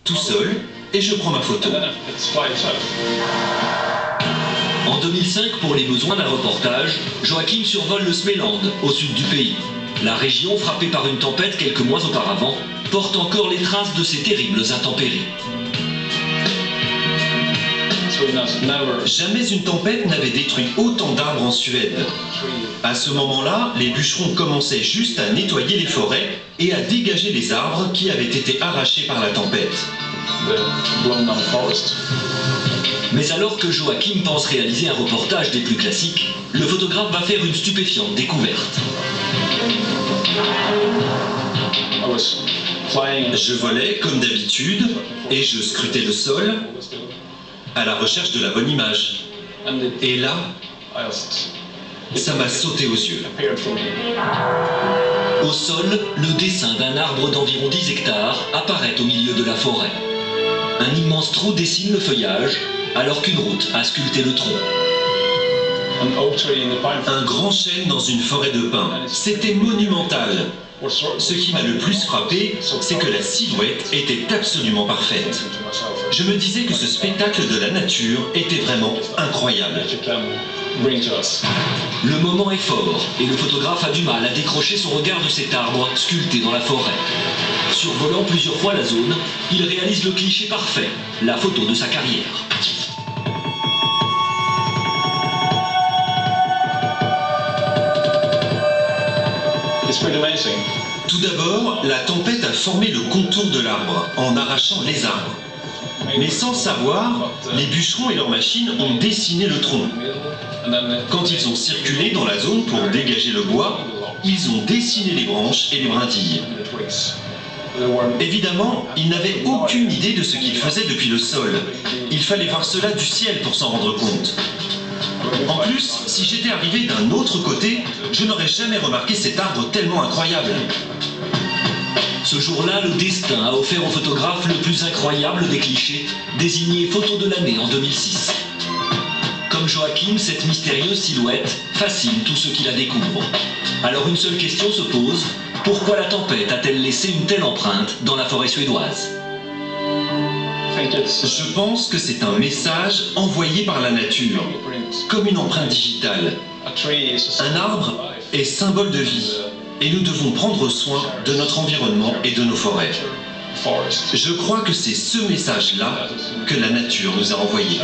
tout seul, et je prends ma photo. En 2005, pour les besoins d'un reportage, Joachim survole le Smeland, au sud du pays. La région, frappée par une tempête quelques mois auparavant, porte encore les traces de ces terribles intempéries. Jamais une tempête n'avait détruit autant d'arbres en Suède. À ce moment-là, les bûcherons commençaient juste à nettoyer les forêts et à dégager les arbres qui avaient été arrachés par la tempête. Mais alors que Joachim pense réaliser un reportage des plus classiques, le photographe va faire une stupéfiante découverte. Je volais comme d'habitude et je scrutais le sol à la recherche de la bonne image. Et là, ça m'a sauté aux yeux. Au sol, le dessin d'un arbre d'environ 10 hectares apparaît au milieu de la forêt. Un immense trou dessine le feuillage, alors qu'une route a sculpté le tronc. Un grand chêne dans une forêt de pins. C'était monumental. Ce qui m'a le plus frappé, c'est que la silhouette était absolument parfaite. Je me disais que ce spectacle de la nature était vraiment incroyable. Le moment est fort et le photographe a du mal à décrocher son regard de cet arbre sculpté dans la forêt. Survolant plusieurs fois la zone, il réalise le cliché parfait, la photo de sa carrière. Tout d'abord, la tempête a formé le contour de l'arbre en arrachant les arbres. Mais sans savoir, les bûcherons et leurs machines ont dessiné le tronc. Quand ils ont circulé dans la zone pour dégager le bois, ils ont dessiné les branches et les brindilles. Évidemment, ils n'avaient aucune idée de ce qu'ils faisaient depuis le sol. Il fallait voir cela du ciel pour s'en rendre compte. En plus, si j'étais arrivé d'un autre côté, je n'aurais jamais remarqué cet arbre tellement incroyable. Ce jour-là, le destin a offert au photographe le plus incroyable des clichés, désigné photo de l'année en 2006. Comme Joachim, cette mystérieuse silhouette fascine tous ceux qui la découvrent. Alors une seule question se pose, pourquoi la tempête a-t-elle laissé une telle empreinte dans la forêt suédoise ? Je pense que c'est un message envoyé par la nature, comme une empreinte digitale. Un arbre est symbole de vie, et nous devons prendre soin de notre environnement et de nos forêts. Je crois que c'est ce message-là que la nature nous a envoyé.